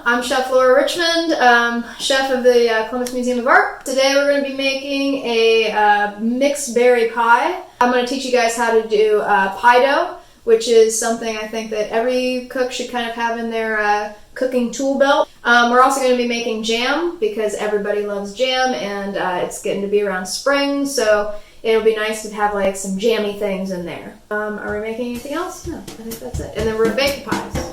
I'm Chef Laura Richmond, chef of the Columbus Museum of Art. Today we're going to be making a mixed berry pie. I'm going to teach you guys how to do pie dough, which is something I think that every cook should kind of have in their cooking tool belt. We're also going to be making jam because everybody loves jam, and it's getting to be around spring, so it'll be nice to have like some jammy things in there. Are we making anything else? No, I think that's it. And then we're baking pies.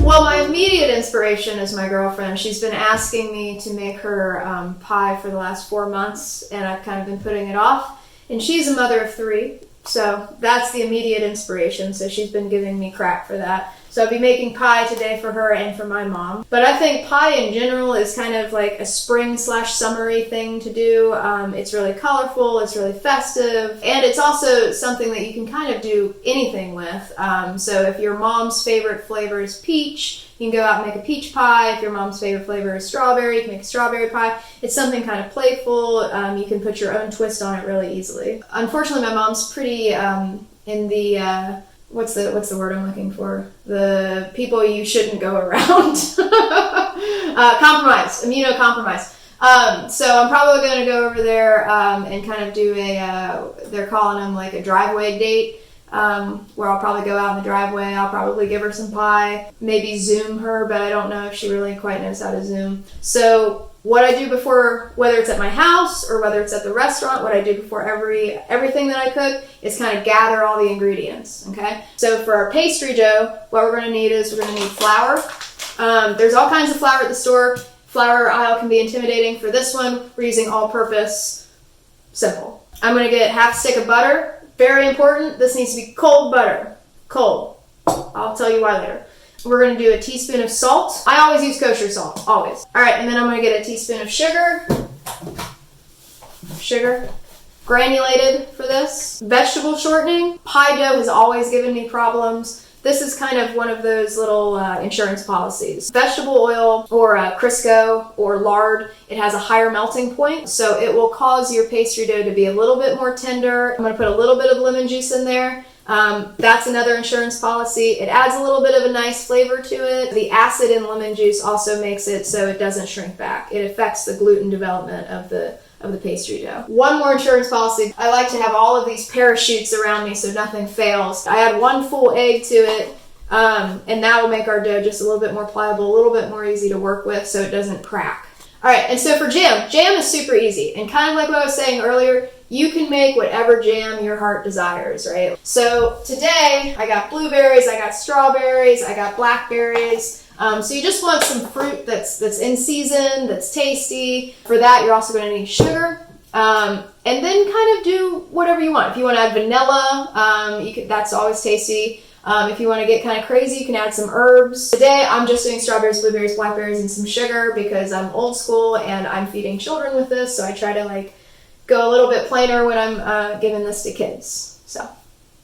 Well, my immediate inspiration is my girlfriend. She's been asking me to make her pie for the last 4 months, and I've kind of been putting it off. And she's a mother of 3, so that's the immediate inspiration. So she's been giving me crap for that. So I'll be making pie today for her and for my mom. But I think pie in general is kind of like a spring/summery thing to do. It's really colorful, it's really festive, and it's also something that you can kind of do anything with. So if your mom's favorite flavor is peach, you can go out and make a peach pie. If your mom's favorite flavor is strawberry, you can make a strawberry pie. It's something kind of playful. You can put your own twist on it really easily. Unfortunately, my mom's pretty in the... What's the word I'm looking for? The people you shouldn't go around. Immunocompromised. So I'm probably going to go over there and kind of do they're calling them like a driveway date, where I'll probably go out in the driveway. I'll probably give her some pie, maybe Zoom her, but I don't know if she really quite knows how to Zoom. So what I do before, whether it's at my house or whether it's at the restaurant, what I do before everything that I cook is kind of gather all the ingredients, okay? So for our pastry dough, what we're gonna need is we're gonna need flour. There's all kinds of flour at the store. Flour aisle can be intimidating. For this one, we're using all-purpose, simple. I'm gonna get half a stick of butter. Very important, this needs to be cold butter. Cold. I'll tell you why later. We're going to do a teaspoon of salt. I always use kosher salt, always. All right, and then I'm going to get a teaspoon of sugar. Sugar. Granulated for this. Vegetable shortening. Pie dough has always given me problems. This is kind of one of those little insurance policies. Vegetable oil or Crisco or lard, it has a higher melting point, so it will cause your pastry dough to be a little bit more tender. I'm going to put a little bit of lemon juice in there. That's another insurance policy. It adds a little bit of a nice flavor to it. The acid in lemon juice also makes it so it doesn't shrink back. It affects the gluten development of the pastry dough. One more insurance policy. I like to have all of these parachutes around me so nothing fails. I add 1 full egg to it, and that will make our dough just a little bit more pliable, a little bit more easy to work with so it doesn't crack. All right, and so for jam is super easy. And kind of like what I was saying earlier, you can make whatever jam your heart desires, right? So today, I got blueberries, I got strawberries, I got blackberries. So you just want some fruit that's in season, that's tasty. For that, you're also going to need sugar. And then kind of do whatever you want. If you want to add vanilla, that's always tasty. If you want to get kind of crazy, you can add some herbs. Today, I'm just doing strawberries, blueberries, blackberries, and some sugar because I'm old school and I'm feeding children with this. So I try to go a little bit plainer when I'm giving this to kids. So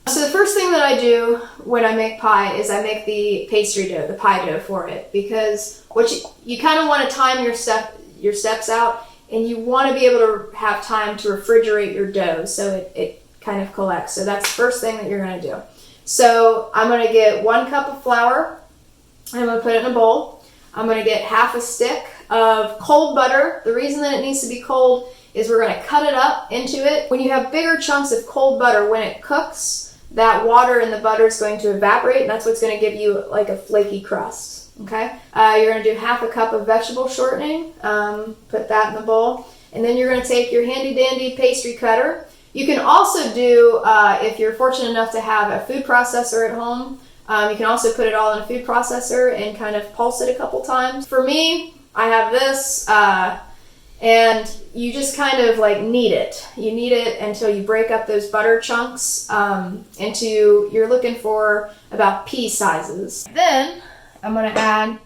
the first thing that I do when I make pie is I make the pastry dough, the pie dough for it, because what you kind of want to time your steps out, and you want to be able to have time to refrigerate your dough so it kind of collects. So that's the first thing that you're going to do. So I'm going to get 1 cup of flour. I'm going to put it in a bowl. I'm going to get half a stick of cold butter. The reason that it needs to be cold is we're going to cut it up into it. When you have bigger chunks of cold butter, when it cooks, that water in the butter is going to evaporate, and that's what's going to give you like a flaky crust, okay? You're going to do half a cup of vegetable shortening, put that in the bowl, and then you're going to take your handy-dandy pastry cutter. You can also do, if you're fortunate enough to have a food processor at home, you can also put it all in a food processor and kind of pulse it a couple times. For me, I have this, and you just kind of knead it. You knead it until you break up those butter chunks into, you're looking for about pea sizes. Then I'm going to add a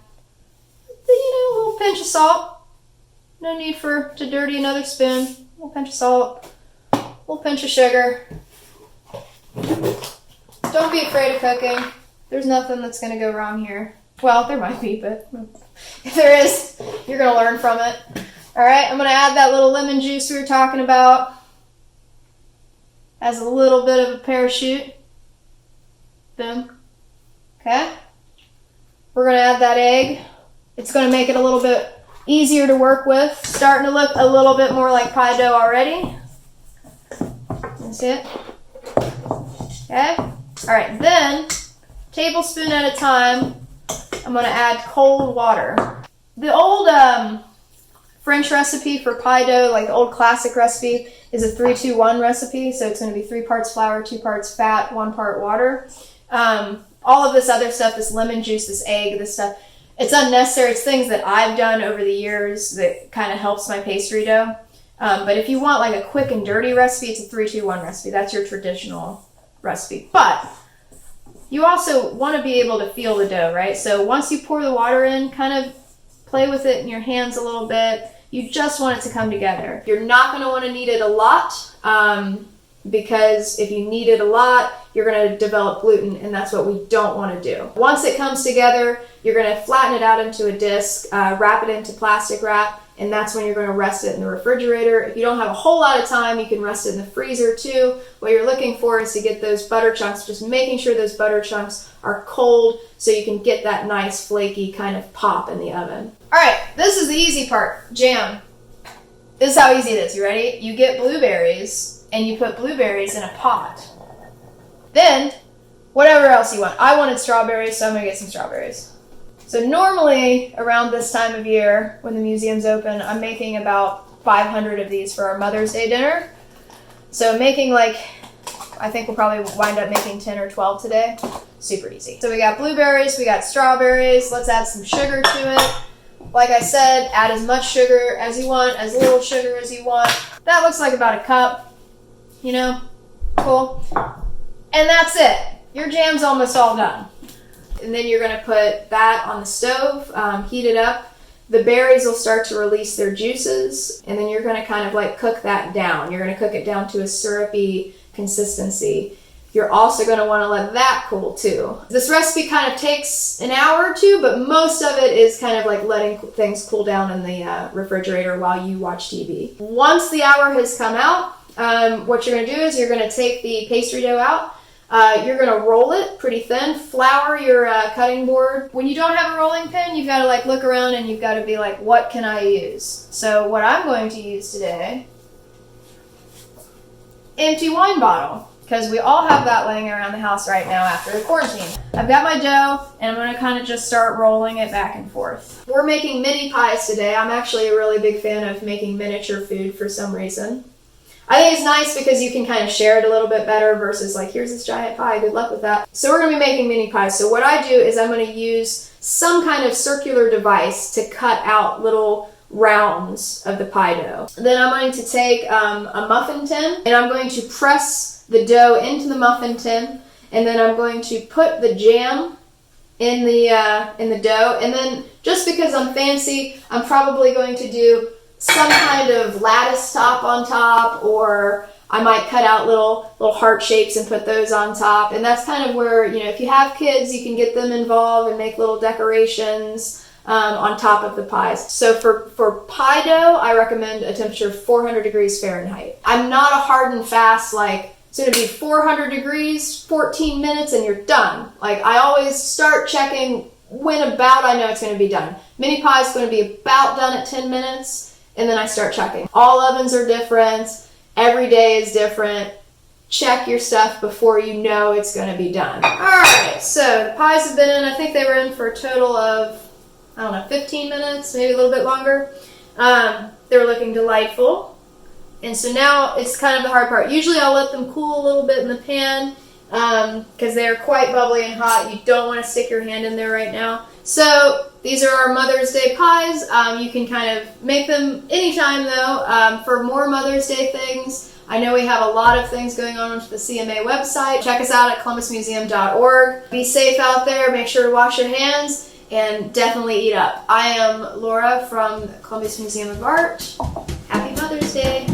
little pinch of salt. No need to dirty another spoon. A little pinch of salt, a little pinch of sugar. Don't be afraid of cooking. There's nothing that's going to go wrong here. Well, there might be, but if there is, you're going to learn from it. All right, I'm going to add that little lemon juice we were talking about. Has a little bit of a parachute. Boom. Okay. We're going to add that egg. It's going to make it a little bit easier to work with. Starting to look a little bit more like pie dough already. That's it. Okay. All right. Then, tablespoon at a time, I'm going to add cold water. The old French recipe for pie dough, like the old classic recipe, is a 3-2-1 recipe. So it's going to be 3 parts flour, 2 parts fat, 1 part water. All of this other stuff, this lemon juice, this egg, this stuff, it's unnecessary. It's things that I've done over the years that kind of helps my pastry dough. But if you want like a quick and dirty recipe, it's a 3-2-1 recipe. That's your traditional recipe. But you also want to be able to feel the dough, right? So once you pour the water in, kind of play with it in your hands a little bit. You just want it to come together. You're not going to want to knead it a lot because if you knead it a lot, you're going to develop gluten, and that's what we don't want to do. Once it comes together, you're going to flatten it out into a disc, wrap it into plastic wrap, and that's when you're going to rest it in the refrigerator. If you don't have a whole lot of time, you can rest it in the freezer too. What you're looking for is to get those butter chunks, just making sure those butter chunks are cold so you can get that nice flaky kind of pop in the oven. All right, this is the easy part, jam. This is how easy it is. You ready? You get blueberries and you put blueberries in a pot. Then, whatever else you want. I wanted strawberries, so I'm gonna get some strawberries. So normally, around this time of year, when the museum's open, I'm making about 500 of these for our Mother's Day dinner. So making I think we'll probably wind up making 10 or 12 today. Super easy. So we got blueberries, we got strawberries. Let's add some sugar to it. Like I said, add as much sugar as you want, as little sugar as you want. That looks like about a cup, you know? Cool. And that's it. Your jam's almost all done. And then you're going to put that on the stove, heat it up. The berries will start to release their juices, and then you're going to kind of cook that down. You're going to cook it down to a syrupy consistency. You're also going to want to let that cool too. This recipe kind of takes an hour or two, but most of it is kind of letting things cool down in the refrigerator while you watch TV. Once the hour has come out, what you're going to do is you're going to take the pastry dough out. You're going to roll it pretty thin, flour your cutting board. When you don't have a rolling pin, you've got to look around and you've got to be like, what can I use? So what I'm going to use today, empty wine bottle. Because we all have that laying around the house right now after the quarantine. I've got my dough, and I'm going to kind of just start rolling it back and forth. We're making mini pies today. I'm actually a really big fan of making miniature food for some reason. I think it's nice because you can kind of share it a little bit better versus here's this giant pie, good luck with that. So we're going to be making mini pies. So what I do is I'm going to use some kind of circular device to cut out little rounds of the pie dough. Then I'm going to take a muffin tin, and I'm going to press the dough into the muffin tin, and then I'm going to put the jam in the dough, and then just because I'm fancy, I'm probably going to do some kind of lattice top on top, or I might cut out little heart shapes and put those on top. And that's kind of where, if you have kids, you can get them involved and make little decorations on top of the pies. So for pie dough, I recommend a temperature of 400 degrees Fahrenheit. I'm not a hard and fast, it's going to be 400 degrees, 14 minutes, and you're done. I always start checking when about I know it's going to be done. Mini pie is going to be about done at 10 minutes, and then I start checking. All ovens are different. Every day is different. Check your stuff before you know it's going to be done. All right, so the pies have been in. I think they were in for a total of, 15 minutes, maybe a little bit longer. They were looking delightful. And so now it's kind of the hard part. Usually I'll let them cool a little bit in the pan because they are quite bubbly and hot. You don't want to stick your hand in there right now. So these are our Mother's Day pies. You can kind of make them anytime though. For more Mother's Day things, I know we have a lot of things going on the CMA website. Check us out at columbusmuseum.org. Be safe out there. Make sure to wash your hands and definitely eat up. I am Laura from Columbus Museum of Art. Happy Mother's Day.